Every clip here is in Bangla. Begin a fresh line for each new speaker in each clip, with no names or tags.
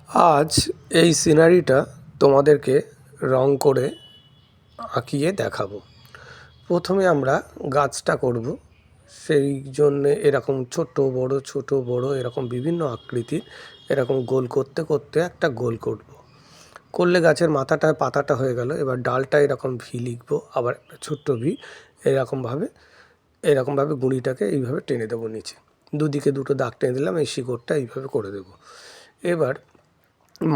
আজ এই সিনারিটা তোমাদেরকে রং করে আঁকিয়ে দেখাবো। প্রথমে আমরা গাছটা করব, সেই জন্যে এরকম ছোট বড় এরকম বিভিন্ন আকৃতির এরকম গোল করতে করতে একটা গোল করব। করলে গাছের মাথাটা পাতাটা হয়ে গেল। এবার ডালটা এরকম ভি লিখবো, আবার একটা ছোট্ট ভি এরকমভাবে গুঁড়িটাকে এইভাবে টেনে দেবো নিচে, দুদিকে দুটো দাগ টেনে দিলাম। এই শিকড়টা এইভাবে করে দেবো। এবার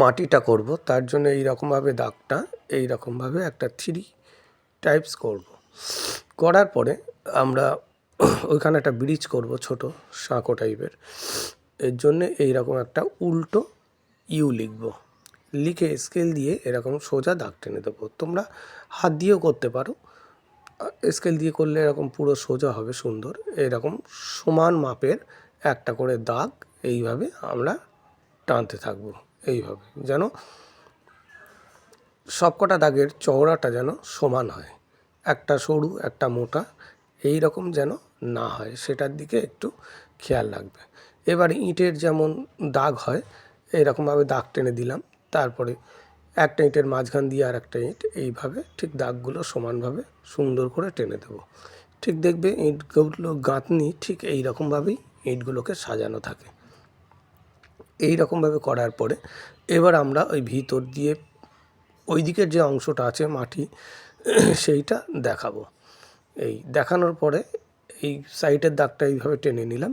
মাটিটা করব, তার জন্য এইরকমভাবে দাগটা এইরকমভাবে একটা থ্রি টাইপস করব। করার পরে আমরা ওইখানে একটা ব্রিজ করব, ছোট সাঁকো টাইপের। এর জন্যে এইরকম একটা উল্টো ইউ লিখব, লিখে স্কেল দিয়ে এরকম সোজা দাগ টেনে দেবো। তোমরা হাত দিয়েও করতে পারো, স্কেল দিয়ে করলে এরকম পুরো সোজা হবে, সুন্দর। এরকম সমান মাপের একটা করে দাগ এইভাবে আমরা টানতে থাকবো, এইভাবে যেন সবকটা দাগের চওড়াটা যেন সমান হয়, একটা সরু একটা মোটা এই রকম যেন না হয়, সেটার দিকে একটু খেয়াল রাখবে। এবার ইঁটের যেমন দাগ হয় এইরকমভাবে দাগ টেনে দিলাম, তারপরে একটা ইঁটের মাঝখান দিয়ে আর একটা ইঁট এইভাবে ঠিক দাগগুলো সমানভাবে সুন্দর করে টেনে দেবো। ঠিক দেখবে ইঁটগুলো গাঁথনি ঠিক এই রকমভাবেই ইঁটগুলোকে সাজানো থাকে। এই রকমভাবে করার পরে এবার আমরা ওই ভিতর দিয়ে ওই দিকের যে অংশটা আছে মাটি সেইটা দেখাবো। এই দেখানোর পরে এই সাইডের দাগটা এইভাবে টেনে নিলাম।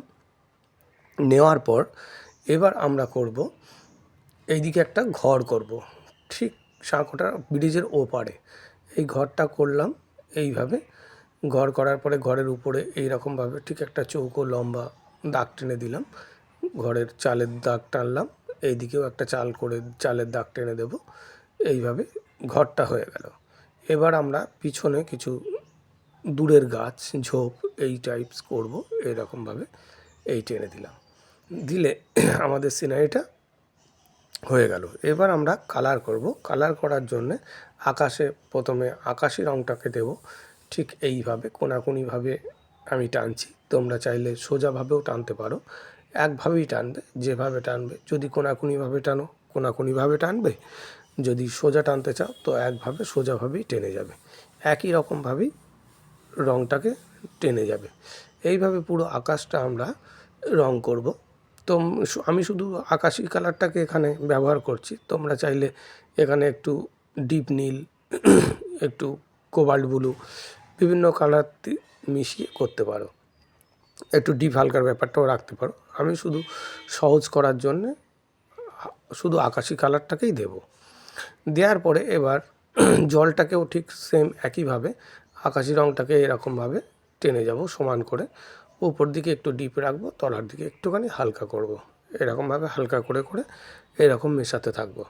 নেওয়ার পর এবার আমরা করব এইদিকে একটা ঘর করব, ঠিক সাঁকোটা ব্রিজের ওপারে এই ঘরটা করলাম। এইভাবে ঘর করার পরে ঘরের উপরে এইরকমভাবে ঠিক একটা চৌকো লম্বা দাগ টেনে দিলাম, ঘরের চালের দাগ টানলাম, এইদিকেও একটা চালের দাগ টেনে দেব। এইভাবে ঘরটা হয়ে গেল। এবার আমরা পিছনে কিছু দূরের গাছ ঝোপ এই টাইপস করব, এরকমভাবে এই টেনে দিলাম। দিলে আমাদের সিনারিটা হয়ে গেল। এবার আমরা কালার করব। কালার করার জন্যে আকাশে প্রথমে আকাশি রঙটাকে দেব, ঠিক এইভাবে কোনাকুনিভাবে আমি টানছি। তোমরা চাইলে সোজাভাবেও টানতে পারো, একভাবেই টানবে, যেভাবে টানবে। যদি কোনাকুনিভাবে টানো কোনাকুনিভাবে টানবে, যদি সোজা টানতে চাও তো একভাবে সোজাভাবেই টেনে যাবে, একই রকমভাবেই রঙটাকে টেনে যাবে। এইভাবে পুরো আকাশটা আমরা রং করব। তো আমি শুধু আকাশি কালারটাকে এখানে ব্যবহার করছি, তোমরা চাইলে এখানে একটু ডিপ নীল একটু কোবাল্ট ব্লু বিভিন্ন কালার মিশিয়ে করতে পারো, একটু ডিপ হালকার ব্যাপারটাও রাখতে পারো। আমি শুধু সহজ করার জন্যে শুধু আকাশি কালারটাকেই দেব। দেওয়ার পরে এবার জলটাকেও ঠিক সেম একইভাবে আকাশি রঙটাকে এরকমভাবে টেনে যাব সমান করে। উপর দিকে একটু ডিপ রাখবো, তলার দিকে একটুখানি হালকা করব। এরকমভাবে হালকা করে করে এরকম মেশাতে থাকবো।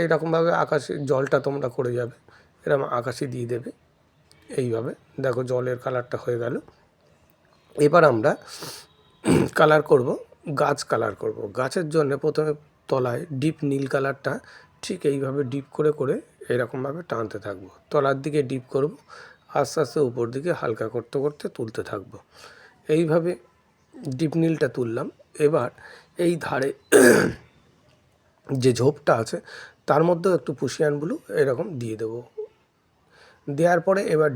এইরকমভাবে আকাশি জলটা তোমরা করে যাবে, এরকম আকাশি দিয়ে দেবে। এইভাবে দেখো জলের কালারটা হয়ে গেল। এবার আমরা কালার করব, গাছ কালার করব। গাছের জন্য প্রথমে তলায় ডিপ নীল কালারটা ঠিক এইভাবে ডিপ করে করে এরকমভাবে টানতে থাকবো, তলার দিকে ডিপ করব, আস্তে আস্তে উপর দিকে হালকা করতে করতে তুলতে থাকবো। এইভাবে ডিপ নীলটা তুললাম। এবার এই ধারে যে ঝোপটা আছে তার মধ্যেও একটু পুশিয়ান ব্লু এরকম দিয়ে দেবো। দেওয়ার পরে এবার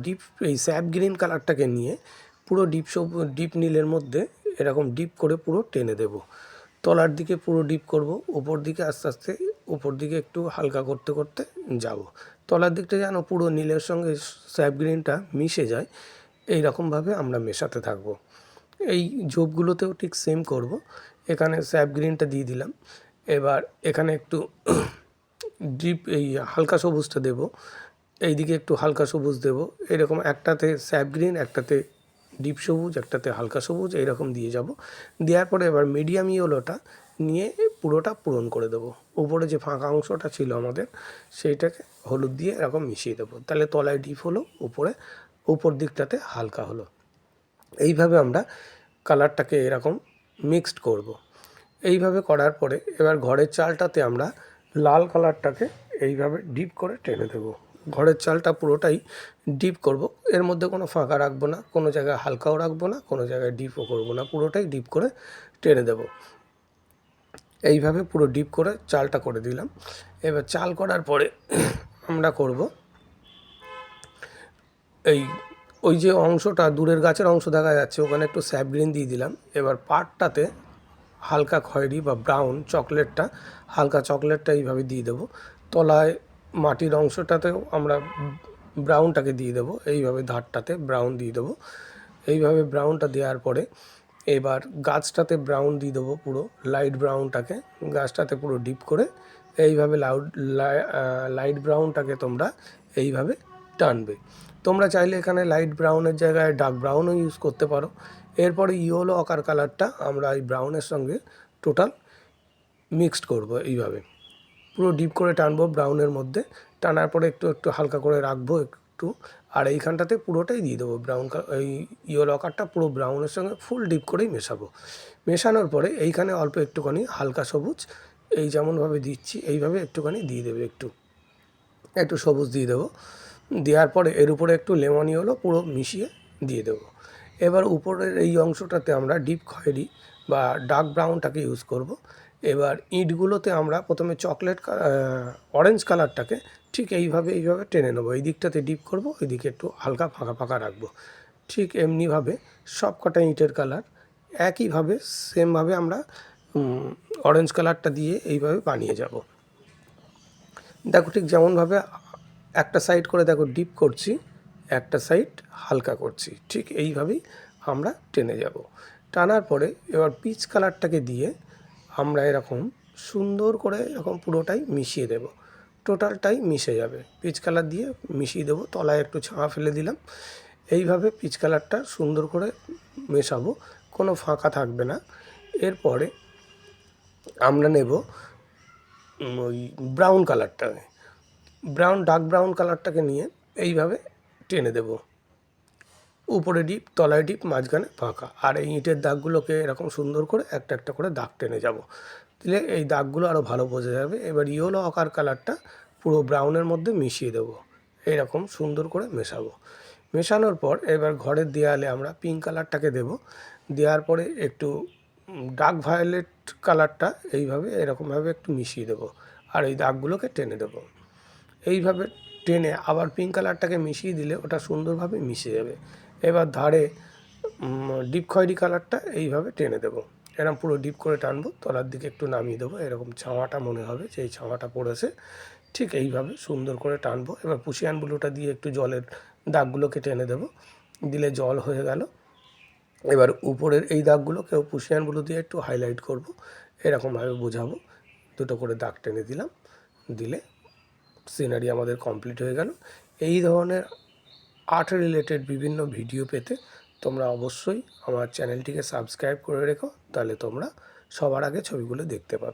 এই স্যাপ গ্রিন কালারটাকে নিয়ে পুরো ডিপ নীলের মধ্যে এরকম ডিপ করে পুরো টেনে দেব। তলার দিকে পুরো ডিপ করব, উপর দিকে আস্তে আস্তে উপর দিকে একটু হালকা করতে করতে যাব। তলার দিকটা যেন পুরো নীলের সঙ্গে স্যাপ গ্রিনটা মিশে যায়, এই রকমভাবে আমরা মেশাতে থাকব। এই ঝোপগুলোতেও ঠিক সেম করব। এখানে স্যাপ গ্রিনটা দিয়ে দিলাম। এবার এখানে একটু ডিপ এই হালকা সবুজটা দেব, এইদিকে একটু হালকা সবুজ দেব। এরকম একটাতে স্যাপ গ্রিন, একটাতে ডিপ সবুজ, একটাতে হালকা সবুজ, এইরকম দিয়ে যাব। দেওয়ার পরে এবার মিডিয়াম ইয়েলোটা নিয়ে পুরোটা পূরণ করে দেবো। উপরে যে ফাঁকা অংশটা ছিল আমাদের সেইটাকে হলুদ দিয়ে এরকম মিশিয়ে দেবো, তাহলে তলায় ডিপ হলো, উপর দিকটাতে হালকা হলো। এইভাবে আমরা কালারটাকে এরকম মিক্সড করব। এইভাবে করার পরে এবার ঘরের চালটাতে আমরা লাল কালারটাকে এইভাবে ডিপ করে টেনে দেবো। ঘরের চালটা পুরোটাই ডিপ করব, এর মধ্যে কোনো ফাঁকা রাখবো না, কোনো জায়গায় হালকাও রাখবো না, কোনো জায়গায় ডিপও করবো না, পুরোটাই ডিপ করে টেনে দেব। এইভাবে পুরো ডিপ করে চালটা করে দিলাম। এবার চাল করার পরে আমরা করব এই ওই যে অংশটা দূরের গাছের অংশ দেখা যাচ্ছে ওখানে একটু স্যাপ গ্রিন দিয়ে দিলাম। এবার পাটটাতে হালকা খয়েরি বা ব্রাউন চকলেটটা, হালকা চকলেটটা এইভাবে দিয়ে দেবো। তলায় মাটির অংশটাতেও আমরা ব্রাউনটাকে দিয়ে দেবো, এইভাবে ধারটাতে ব্রাউন দিয়ে দেবো। এইভাবে ব্রাউনটা দেওয়ার পরে এবার গাছটাতে ব্রাউন দিয়ে দেবো, পুরো লাইট ব্রাউনটাকে গাছটাতে পুরো ডিপ করে এইভাবে লাইট ব্রাউনটাকে তোমরা এইভাবে টানবে। তোমরা চাইলে এখানে লাইট ব্রাউনের জায়গায় ডার্ক ব্রাউনও ইউজ করতে পারো। এরপরে ইয়েলো অকার কালারটা আমরা এই ব্রাউনের সঙ্গে টোটাল মিক্সড করব। এইভাবে পুরো ডিপ করে টানবো ব্রাউনের মধ্যে, টানার পরে একটু একটু হালকা করে রাখবো একটু, আর এইখানটাতে পুরোটাই দিয়ে দেবো ব্রাউন, এই ইয়েলো অকারটা পুরো ব্রাউনের সঙ্গে ফুল ডিপ করেই মেশাবো। মেশানোর পরে এইখানে অল্প একটুখানি হালকা সবুজ, এই যেমনভাবে দিচ্ছি এইভাবে একটুখানি দিয়ে দেবে, একটু সবুজ দিয়ে দেবো। দেওয়ার পরে এর উপরে একটু লেমন ইয়েলো পুরো মিশিয়ে দিয়ে দেবো। এবার উপরের এই অংশটাতে আমরা ডিপ খয়েরি বা ডার্ক ব্রাউনটাকে ইউজ করব। এবার ইঁটগুলোতে আমরা প্রথমে অরেঞ্জ কালারটাকে ঠিক এইভাবে টেনে নেবো। এই দিকটাতে ডিপ করব, ওই দিকে একটু হালকা ফাঁকা ফাঁকা রাখবো। ঠিক এমনিভাবে সব কটা ইঁটের কালার একইভাবে সেমভাবে আমরা অরেঞ্জ কালারটা দিয়ে এইভাবে বানিয়ে যাব। দেখো ঠিক যেমনভাবে একটা সাইড করে দেখো ডিপ করছি, একটা সাইড হালকা করছি, ঠিক এইভাবেই আমরা টেনে যাব। টানার পরে এবার পিচ কালারটাকে দিয়ে আমরা এরকম সুন্দর করে এরকম পুরোটাই মিশিয়ে দেব, টোটালটাই মিশে যাবে। পিচ কালার দিয়ে মিশিয়ে দেবো, তলায় একটু ছাঁ ফেলে দিলাম। এইভাবে পিচ কালারটা সুন্দর করে মেশাবো, কোনো ফাঁকা থাকবে না। এরপরে আমরা নেব ওই ব্রাউন কালারটাকে, ডার্ক ব্রাউন কালারটাকে নিয়ে এইভাবে টেনে দেব, উপরে ডিপ তলায় ডিপ মাঝখানে ফাঁকা। আর এই ইঁটের দাগগুলোকে এরকম সুন্দর করে একটা একটা করে দাগ টেনে যাব, দিলে এই দাগগুলো আরও ভালো বোঝা যাবে। এবার ইয়েলো অকার কালারটা পুরো ব্রাউনের মধ্যে মিশিয়ে দেবো, এইরকম সুন্দর করে মেশাবো। মেশানোর পর এবার ঘরের দেয়ালে আমরা পিঙ্ক কালারটাকে দেব, দেওয়ার পরে একটু ডার্ক ভায়োলেট কালারটা এইভাবে এরকমভাবে একটু মিশিয়ে দেবো, আর এই দাগগুলোকে টেনে দেবো। এইভাবে টেনে আবার পিঙ্ক কালারটাকে মিশিয়ে দিলে ওটা সুন্দরভাবে মিশে যাবে। এবার ধারে ডিপ খয়েরি কালারটা এইভাবে টেনে দেবো, এরকম পুরো ডিপ করে টানবো, তলার দিকে একটু নামিয়ে দেবো, এরকম ছাওয়াটা মনে হবে যে এই ছাওয়াটা পড়েছে, ঠিক এইভাবে সুন্দর করে টানবো। এবার পুশিয়ান ব্লুটা দিয়ে একটু জলের দাগগুলোকে টেনে দেবো, দিলে জল হয়ে গেল। এবার উপরের এই দাগগুলোকেও পুশিয়ান ব্লু দিয়ে একটু হাইলাইট করব, এরকমভাবে বোঝাবো। দুটো করে দাগ টেনে দিলাম, দিলে সিনারি আমাদের কমপ্লিট হয়ে গেল। এই ধরনের আর্ট রিলেটেড বিভিন্ন ভিডিও পেতে তোমরা অবশ্যই আমার চ্যানেলটিকে সাবস্ক্রাইব করে রেখো, তাহলে তোমরা সবার আগে ছবিগুলো দেখতে পাবে।